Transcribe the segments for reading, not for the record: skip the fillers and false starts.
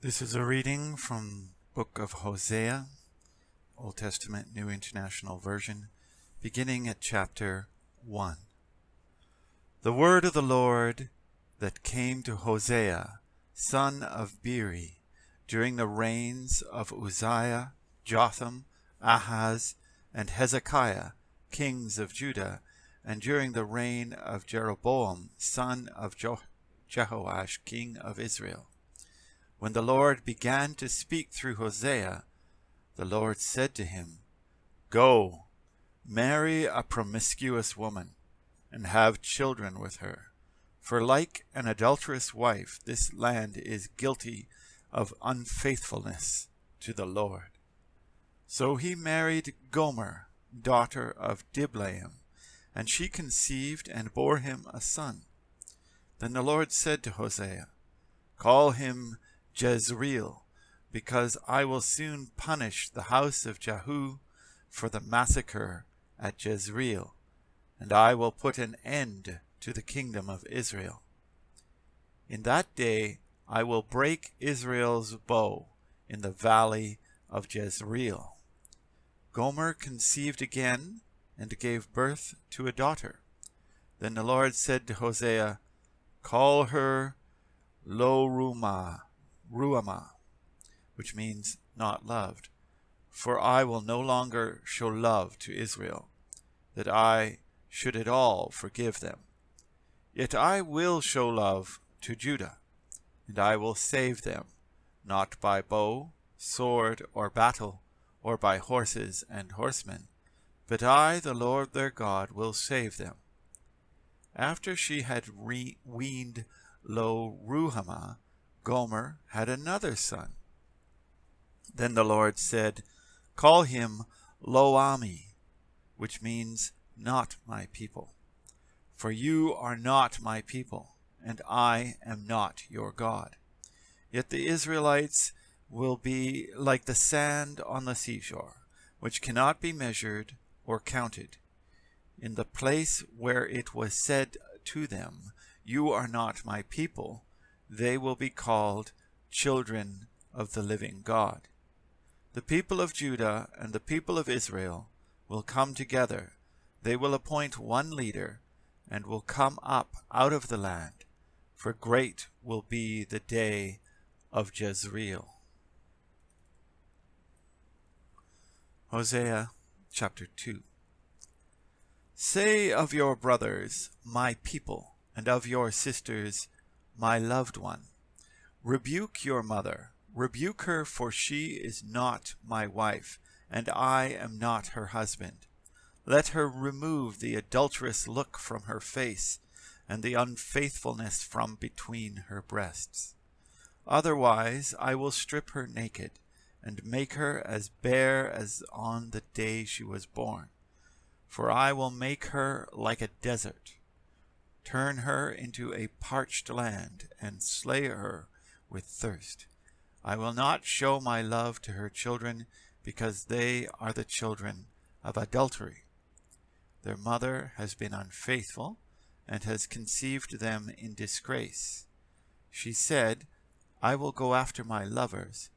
This is a reading from book of Hosea, Old Testament New International Version, beginning at chapter 1. The word of the Lord that came to Hosea, son of Beeri, during the reigns of Uzziah, Jotham, Ahaz, and Hezekiah, kings of Judah, and during the reign of Jeroboam, son of Jehoash, king of Israel. When the Lord began to speak through Hosea, the Lord said to him, "Go, marry a promiscuous woman, and have children with her. For like an adulterous wife, this land is guilty of unfaithfulness to the Lord." So he married Gomer, daughter of Diblaim, and she conceived and bore him a son. Then the Lord said to Hosea, "Call him Jezreel, because I will soon punish the house of Jehu for the massacre at Jezreel, and I will put an end to the kingdom of Israel. In that day I will break Israel's bow in the valley of Jezreel." Gomer conceived again and gave birth to a daughter. Then the Lord said to Hosea, "Call her Ruhamah, which means not loved, for I will no longer show love to Israel, that I should at all forgive them. Yet I will show love to Judah, and I will save them, not by bow, sword, or battle, or by horses and horsemen, but I, the Lord their God, will save them." After she had weaned Ruhamah, Gomer had another son. Then the Lord said, "Call him Lo-ammi, which means not my people. For you are not my people, and I am not your God. Yet the Israelites will be like the sand on the seashore, which cannot be measured or counted. In the place where it was said to them, 'You are not my people,' they will be called children of the living God. The people of Judah and the people of Israel will come together. They will appoint one leader and will come up out of the land, for great will be the day of Jezreel." Hosea chapter 2. Say of your brothers, "My people," and of your sisters, "My loved one." Rebuke your mother, rebuke her, for she is not my wife, and I am not her husband. Let her remove the adulterous look from her face, and the unfaithfulness from between her breasts. Otherwise I will strip her naked, and make her as bare as on the day she was born. For I will make her like a desert, turn her into a parched land, and slay her with thirst. I will not show my love to her children, because they are the children of adultery. Their mother has been unfaithful, and has conceived them in disgrace. She said, "I will go after my lovers,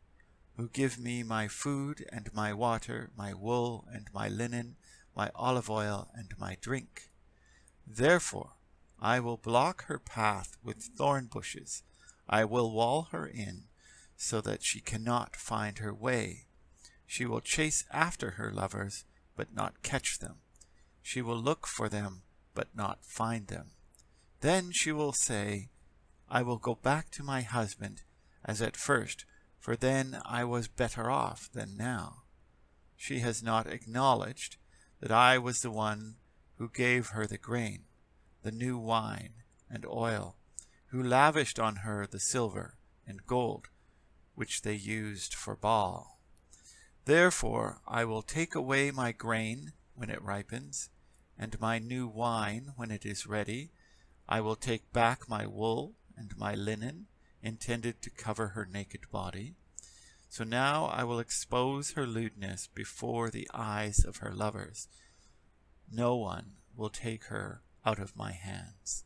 who give me my food and my water, my wool and my linen, my olive oil and my drink. Therefore I will block her path with thorn bushes. I will wall her in, so that she cannot find her way. She will chase after her lovers, but not catch them. She will look for them, but not find them. Then she will say, 'I will go back to my husband as at first, for then I was better off than now.' She has not acknowledged that I was the one who gave her the grain, the new wine and oil, who lavished on her the silver and gold, which they used for Baal. Therefore I will take away my grain when it ripens, and my new wine when it is ready. I will take back my wool and my linen, intended to cover her naked body. So now I will expose her lewdness before the eyes of her lovers. No one will take her out of my hands.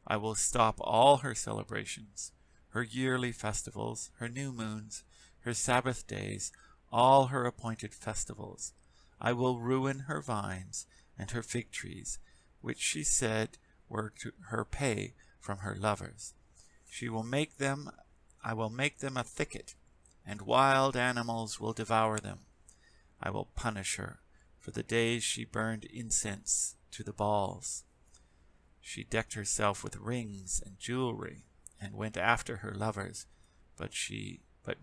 I will stop all her celebrations, her yearly festivals, her new moons, her Sabbath days, all her appointed festivals. I will ruin her vines and her fig trees, which she said were to her pay from her lovers. I will make them a thicket, and wild animals will devour them. I will punish her for the days she burned incense to the Baals. She decked herself with rings and jewelry, and went after her lovers, but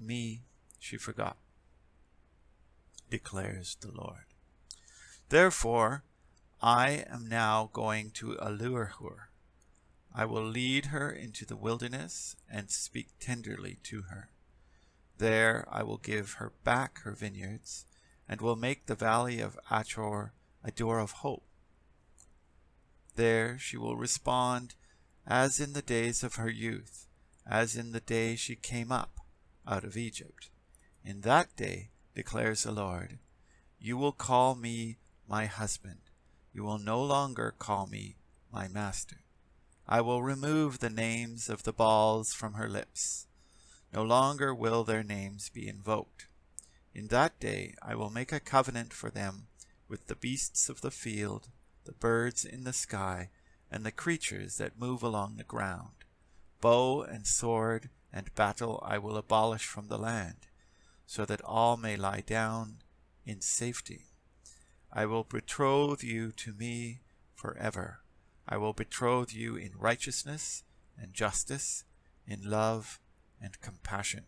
me she forgot, declares the Lord. Therefore, I am now going to allure her. I will lead her into the wilderness and speak tenderly to her. There I will give her back her vineyards, and will make the valley of Achor a door of hope. There she will respond as in the days of her youth, as in the day she came up out of Egypt. In that day, declares the Lord, you will call me my husband. You will no longer call me my master. I will remove the names of the Baals from her lips. No longer will their names be invoked. In that day I will make a covenant for them with the beasts of the field, the birds in the sky, and the creatures that move along the ground. Bow and sword and battle I will abolish from the land, so that all may lie down in safety. I will betroth you to me forever. I will betroth you in righteousness and justice, in love and compassion.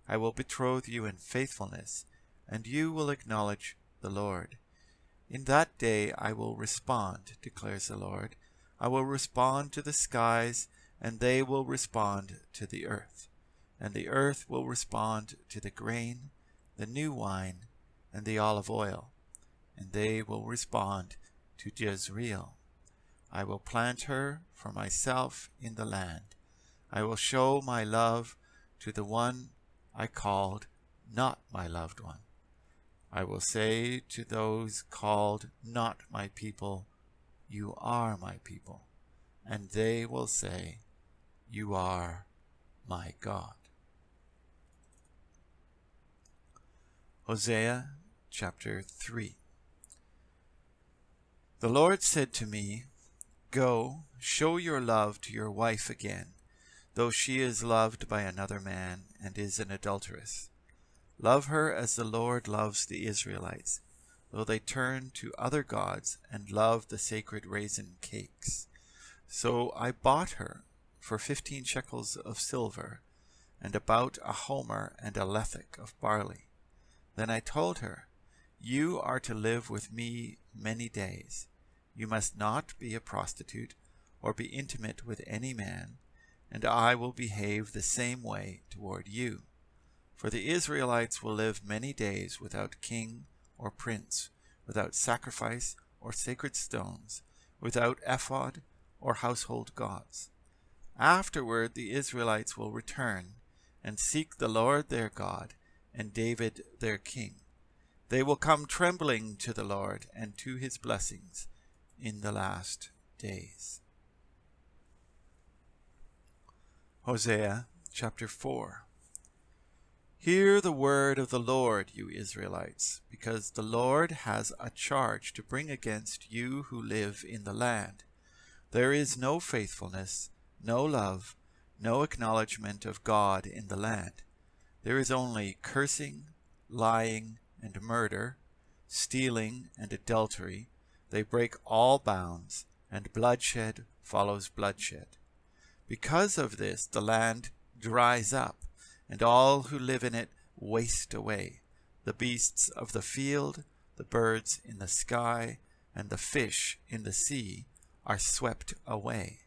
I will betroth you in faithfulness, and you will acknowledge the Lord. In that day I will respond, declares the Lord. I will respond to the skies, and they will respond to the earth. And the earth will respond to the grain, the new wine, and the olive oil. And they will respond to Jezreel. I will plant her for myself in the land. I will show my love to the one I called not my loved one. I will say to those called not my people, you are my people. And they will say, you are my God. Hosea chapter 3. The Lord said to me, go, show your love to your wife again, though she is loved by another man and is an adulteress. Love her as the Lord loves the Israelites, though they turn to other gods and love the sacred raisin cakes. So I bought her for 15 shekels of silver, and about a homer and a lethek of barley. Then I told her, you are to live with me many days. You must not be a prostitute or be intimate with any man, and I will behave the same way toward you. For the Israelites will live many days without king or prince, without sacrifice or sacred stones, without ephod or household gods. Afterward the Israelites will return and seek the Lord their God and David their king. They will come trembling to the Lord and to his blessings in the last days. Hosea chapter 4. Hear the word of the Lord, you Israelites, because the Lord has a charge to bring against you who live in the land. There is no faithfulness, no love, no acknowledgement of God in the land. There is only cursing, lying, and murder, stealing and adultery. They break all bounds, and bloodshed follows bloodshed. Because of this, the land dries up, and all who live in it waste away. The beasts of the field, the birds in the sky, and the fish in the sea are swept away.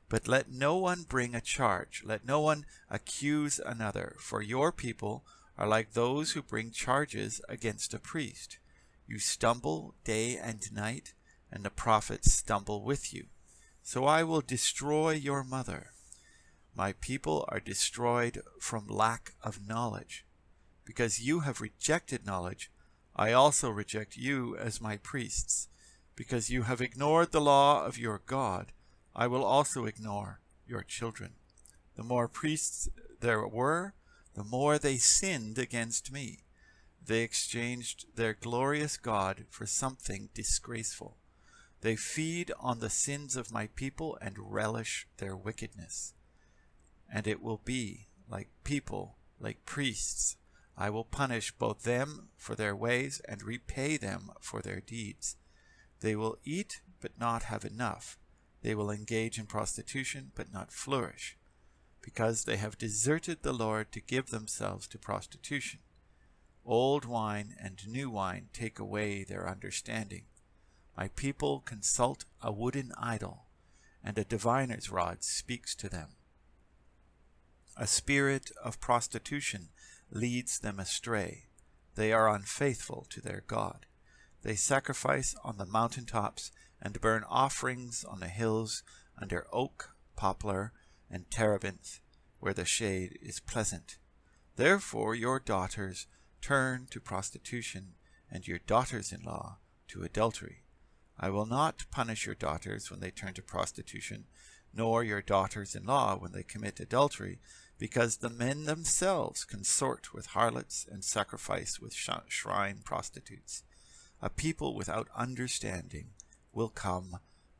But let no one bring a charge, let no one accuse another, for your people are like those who bring charges against a priest. You stumble day and night, and the prophets stumble with you. So I will destroy your mother. My people are destroyed from lack of knowledge. Because you have rejected knowledge, I also reject you as my priests. Because you have ignored the law of your God, I will also ignore your children. The more priests there were, the more they sinned against me. They exchanged their glorious God for something disgraceful. They feed on the sins of my people and relish their wickedness. And it will be like people, like priests. I will punish both them for their ways and repay them for their deeds. They will eat but not have enough. They will engage in prostitution but not flourish, because they have deserted the Lord to give themselves to prostitution. Old wine and new wine take away their understanding. My people consult a wooden idol, and a diviner's rod speaks to them. A spirit of prostitution leads them astray. They are unfaithful to their God. They sacrifice on the mountaintops and burn offerings on the hills under oak, poplar, and terebinth, where the shade is pleasant. Therefore your daughters turn to prostitution, and your daughters-in-law to adultery. I will not punish your daughters when they turn to prostitution, nor your daughters-in-law when they commit adultery, because the men themselves consort with harlots and sacrifice with shrine prostitutes. A people without understanding will come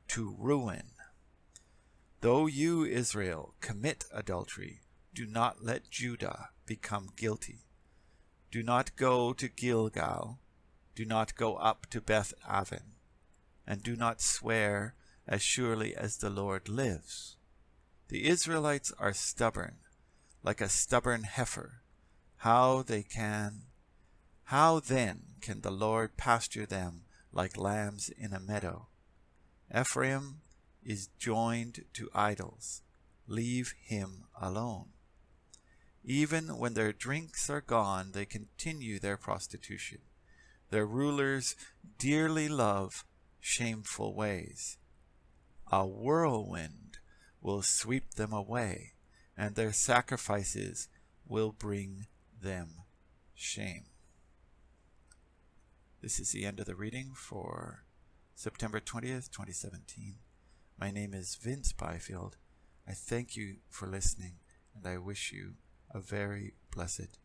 to ruin. Though you, Israel, commit adultery, do not let Judah become guilty. Do not go to Gilgal, do not go up to Beth-aven, and do not swear as surely as the Lord lives. The Israelites are stubborn, like a stubborn heifer. How then can the Lord pasture them like lambs in a meadow? Ephraim is joined to idols. Leave him alone. Even when their drinks are gone, they continue their prostitution. Their rulers dearly love shameful ways. A whirlwind will sweep them away, and their sacrifices will bring them shame. This is the end of the reading for September 20th, 2017. My name is Vince Byfield. I thank you for listening, and I wish you a very blessed